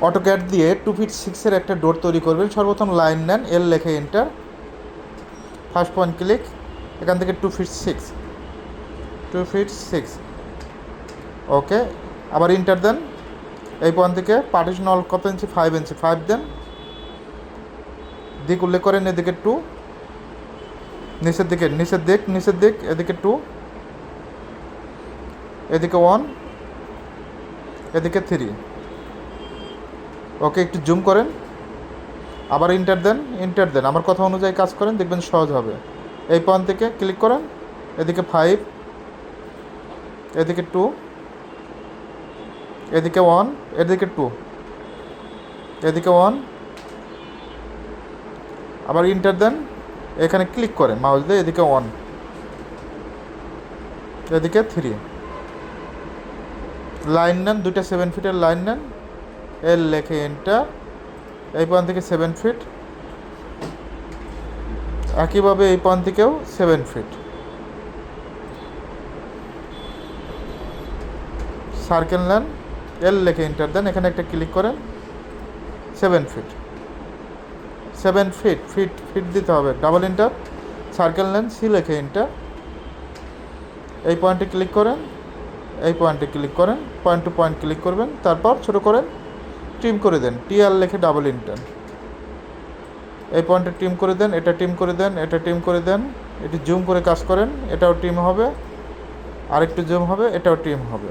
AutoCAD দিয়ে 2 fit 6 একটা ডোর তৈরি করবেন। সর্বপ্রথম লাইন নেন, এল লেখে এন্টার, ফার্স্ট পয়েন্ট ক্লিক, এখান থেকে 2 ফিট 6 ওকে, আবার ইন্টার দেন। এই পয়েন্ট থেকে পার্টিশন অল কত ইঞ্চি, 5 ইঞ্চি, 5 দেন, দিক উল্লেখ করেন, এদিকে 2, নিচের দিক এদিকে 2, এদিকে 1, এদিকে 3। ওকে, একটু জুম করেন, আবার ইন্টার দেন। আমার কথা অনুযায়ী কাজ করেন, দেখবেন সহজ হবে। এই পয়েন্ট থেকে ক্লিক করেন, এদিকে 5, এদিকে 2, এদিকে 1, এদিকে 2, এদিকে 1, আবার ইন্টার দেন, এখানে ক্লিক করেন মাউস দিয়ে, এদিকে 1, এদিকে 3। লাইন নেন, দুইটা 7 ফিটের লাইন নেন, এল লেখে এন্টার, এই পয়েন্ট থেকে 7 ফিট, একইভাবে এই পয়েন্ট থেকেও 7 ফিট। সার্কেল নেন, এল লেখে এন্টার দেন, এখানে একটা ক্লিক করেন, 7 ফিট দিতে হবে, ডাবল এন্টার। সার্কেল নেন, সি লেখে এন্টার, এই পয়েন্টে ক্লিক করেন, পয়েন্ট টু পয়েন্ট ক্লিক করবেন, তারপর ছোটো করেন, ট্রিম করে দেন, টিআর লেখে ডাবল এন্টার, এই পয়েন্টে ট্রিম করে দেন, এটা ট্রিম করে দেন, এটি জুম করে কাজ করেন, এটাও ট্রিম হবে, আরেকটু জুম হবে, এটাও ট্রিম হবে।